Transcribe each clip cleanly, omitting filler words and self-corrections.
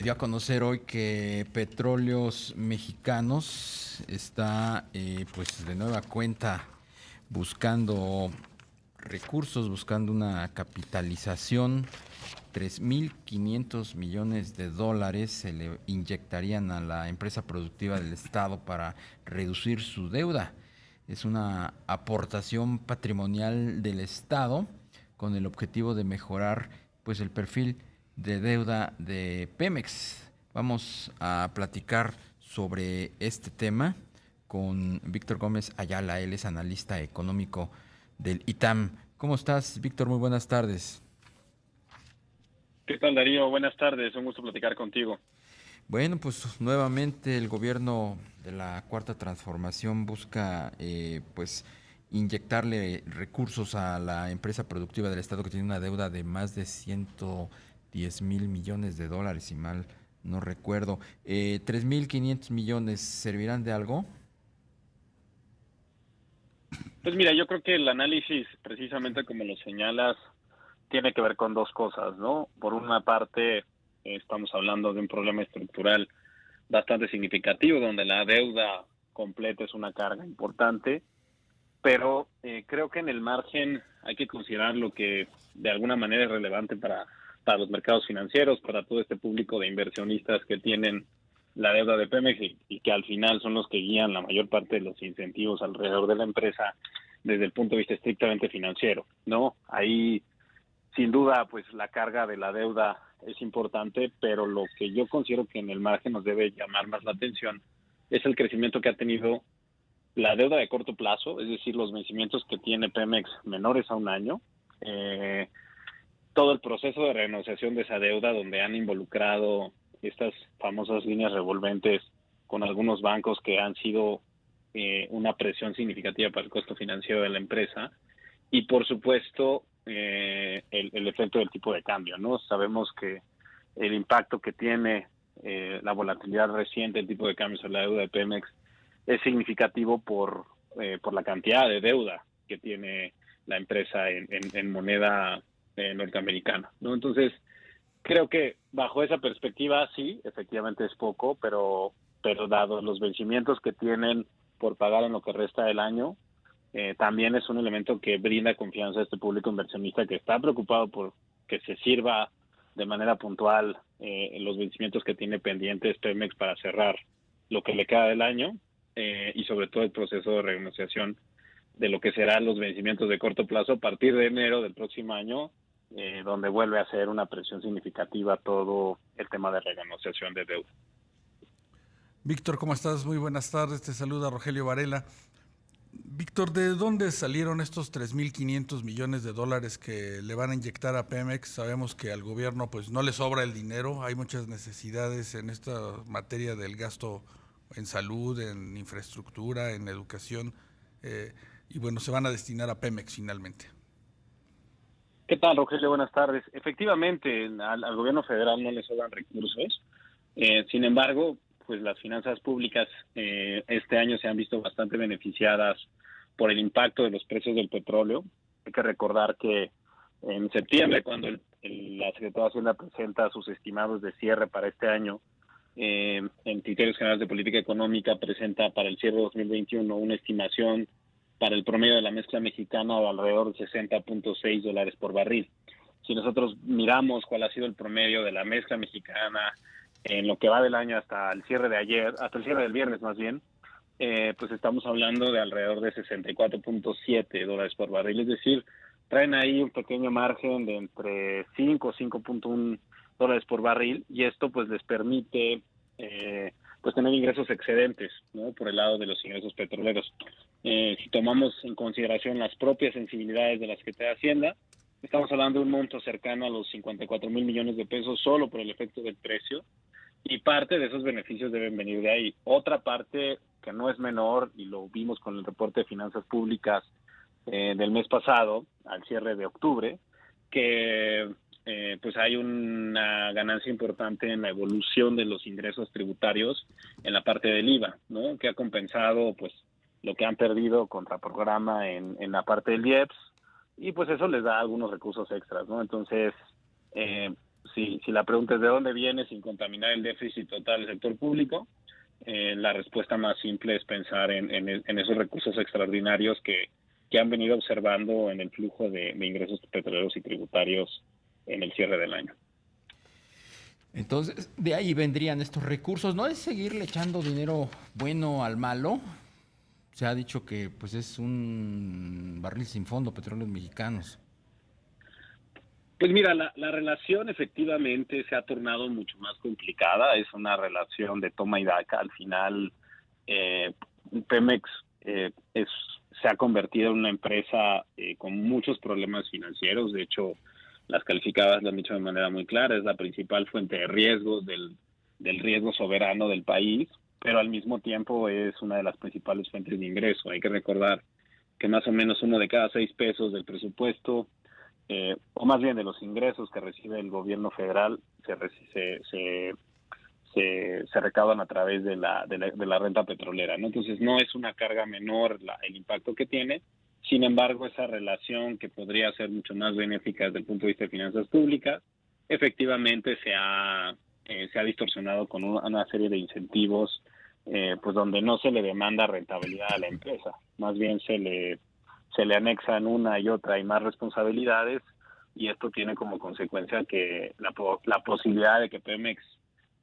Dio a conocer hoy que Petróleos Mexicanos está pues de nueva cuenta buscando recursos, buscando una capitalización. 3.500 millones de dólares se le inyectarían a la empresa productiva del Estado para reducir su deuda. Es una aportación patrimonial del Estado con el objetivo de mejorar pues el perfil de deuda de Pemex. Vamos a platicar sobre este tema con Víctor Gómez Ayala, él es analista económico del ITAM. ¿Cómo estás, Víctor? Muy buenas tardes. ¿Qué tal, Darío? Buenas tardes, un gusto platicar contigo. Bueno, pues nuevamente el gobierno de la Cuarta Transformación busca pues inyectarle recursos a la empresa productiva del Estado que tiene una deuda de más de 110 mil millones de dólares, si mal no recuerdo. 3.500 millones, ¿servirán de algo? Pues mira, yo creo que el análisis, precisamente como lo señalas, tiene que ver con dos cosas, ¿no? Por una parte, estamos hablando de un problema estructural bastante significativo, donde la deuda completa es una carga importante, pero creo que en el margen hay que considerar lo que de alguna manera es relevante para los mercados financieros, para todo este público de inversionistas que tienen la deuda de Pemex y que al final son los que guían la mayor parte de los incentivos alrededor de la empresa desde el punto de vista estrictamente financiero, ¿no? Ahí, sin duda, pues la carga de la deuda es importante, pero lo que yo considero que en el margen nos debe llamar más la atención es el crecimiento que ha tenido la deuda de corto plazo, es decir, los vencimientos que tiene Pemex menores a un año, eh, todo el proceso de renegociación de esa deuda donde han involucrado estas famosas líneas revolventes con algunos bancos que han sido una presión significativa para el costo financiero de la empresa y por supuesto el efecto del tipo de cambio, ¿no? Sabemos que el impacto que tiene la volatilidad reciente del tipo de cambio sobre la deuda de Pemex es significativo por la cantidad de deuda que tiene la empresa en moneda norteamericana, ¿no? Entonces, creo que bajo esa perspectiva, sí, efectivamente es poco, pero dado los vencimientos que tienen por pagar en lo que resta del año, también es un elemento que brinda confianza a este público inversionista que está preocupado por que se sirva de manera puntual los vencimientos que tiene pendientes Pemex para cerrar lo que le queda del año y sobre todo el proceso de renegociación de lo que serán los vencimientos de corto plazo a partir de enero del próximo año, donde vuelve a ser una presión significativa todo el tema de renegociación de deuda. Víctor, ¿cómo estás? Muy buenas tardes, te saluda Rogelio Varela. Víctor, ¿de dónde salieron estos 3.500 millones de dólares que le van a inyectar a Pemex? Sabemos que al gobierno pues no le sobra el dinero, hay muchas necesidades en esta materia del gasto en salud, en infraestructura, en educación, eh, y bueno, se van a destinar a Pemex finalmente. ¿Qué tal, Rogelio? Buenas tardes. Efectivamente, al gobierno federal no le sobran recursos. Sin embargo, pues las finanzas públicas este año se han visto bastante beneficiadas por el impacto de los precios del petróleo. Hay que recordar que en septiembre, cuando la Secretaría de Hacienda presenta sus estimados de cierre para este año, en criterios generales de política económica presenta para el cierre de 2021 una estimación para el promedio de la mezcla mexicana de alrededor de $60.6 por barril. Si nosotros miramos cuál ha sido el promedio de la mezcla mexicana en lo que va del año hasta el cierre de ayer, hasta el cierre del viernes más bien, pues estamos hablando de alrededor de $64.7 por barril, es decir, traen ahí un pequeño margen de entre 5 y $5.1 por barril y esto pues les permite pues tener ingresos excedentes, ¿no? Por el lado de los ingresos petroleros. Si tomamos en consideración las propias sensibilidades de la Secretaría de Hacienda, estamos hablando de un monto cercano a los 54,000 millones de pesos solo por el efecto del precio y parte de esos beneficios deben venir de ahí. Otra parte que no es menor y lo vimos con el reporte de finanzas públicas del mes pasado, al cierre de octubre, que pues hay una ganancia importante en la evolución de los ingresos tributarios en la parte del IVA, ¿no? Que ha compensado pues lo que han perdido contra programa en la parte del IEPS y pues eso les da algunos recursos extras, ¿no? Entonces, si la pregunta es de dónde viene sin contaminar el déficit total del sector público, la respuesta más simple es pensar en esos recursos extraordinarios que han venido observando en el flujo de ingresos petroleros y tributarios en el cierre del año. Entonces, de ahí vendrían estos recursos. ¿No es seguirle echando dinero bueno al malo? Se ha dicho que pues es un barril sin fondo, Petróleos Mexicanos. Pues mira, la relación efectivamente se ha tornado mucho más complicada. Es una relación de toma y daca. Al final, Pemex se ha convertido en una empresa con muchos problemas financieros. De hecho, las calificadas lo han dicho de manera muy clara. Es la principal fuente de riesgos del riesgo soberano del país, pero al mismo tiempo es una de las principales fuentes de ingreso. Hay que recordar que más o menos 1 de cada 6 pesos del presupuesto, o más bien de los ingresos que recibe el gobierno federal, se recaudan a través de la renta petrolera, ¿no? Entonces no es una carga menor el impacto que tiene. Sin embargo, esa relación, que podría ser mucho más benéfica desde el punto de vista de finanzas públicas, efectivamente se ha distorsionado con una serie de incentivos, pues donde no se le demanda rentabilidad a la empresa, más bien se le anexan una y otra y más responsabilidades, y esto tiene como consecuencia que la posibilidad de que Pemex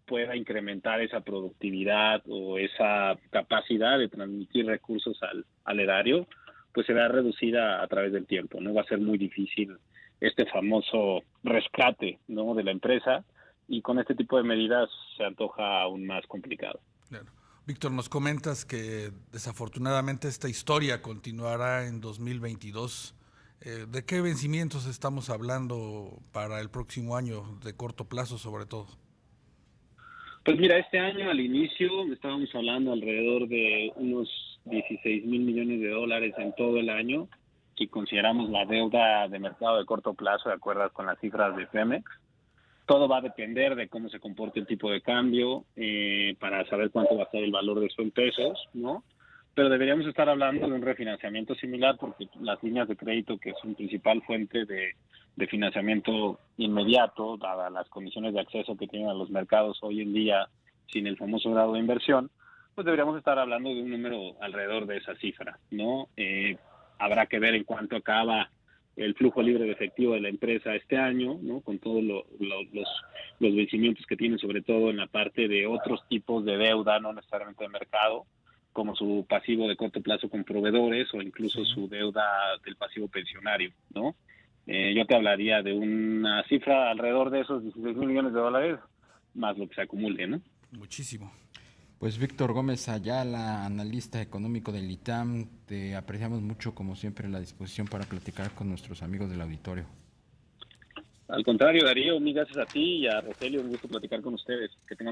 pueda incrementar esa productividad o esa capacidad de transmitir recursos al erario, pues se verá reducida a través del tiempo, ¿no? Va a ser muy difícil este famoso rescate, ¿no?, de la empresa, y con este tipo de medidas se antoja aún más complicado. Claro. Víctor, nos comentas que desafortunadamente esta historia continuará en 2022. ¿De qué vencimientos estamos hablando para el próximo año, de corto plazo sobre todo? Pues mira, este año al inicio estábamos hablando alrededor de unos 16,000 millones de dólares en todo el año, si consideramos la deuda de mercado de corto plazo, de acuerdo con las cifras de Pemex. Todo va a depender de cómo se comporte el tipo de cambio, para saber cuánto va a ser el valor de eso en pesos, ¿no? Pero deberíamos estar hablando de un refinanciamiento similar, porque las líneas de crédito, que son principal fuente de financiamiento inmediato, dadas las condiciones de acceso que tienen a los mercados hoy en día sin el famoso grado de inversión, pues deberíamos estar hablando de un número alrededor de esa cifra, ¿no? Habrá que ver en cuánto acaba el flujo libre de efectivo de la empresa este año, ¿no?, con todos los vencimientos que tiene, sobre todo en la parte de otros tipos de deuda, no necesariamente de mercado, como su pasivo de corto plazo con proveedores o incluso su deuda del pasivo pensionario, ¿no? Yo te hablaría de una cifra alrededor de esos 16,000 millones de dólares, más lo que se acumule, ¿no? Muchísimo. Pues Víctor Gómez Ayala, analista económico del ITAM, te apreciamos mucho, como siempre, la disposición para platicar con nuestros amigos del auditorio. Al contrario, Darío, mil gracias a ti y a Rogelio, un gusto platicar con ustedes. Que tengan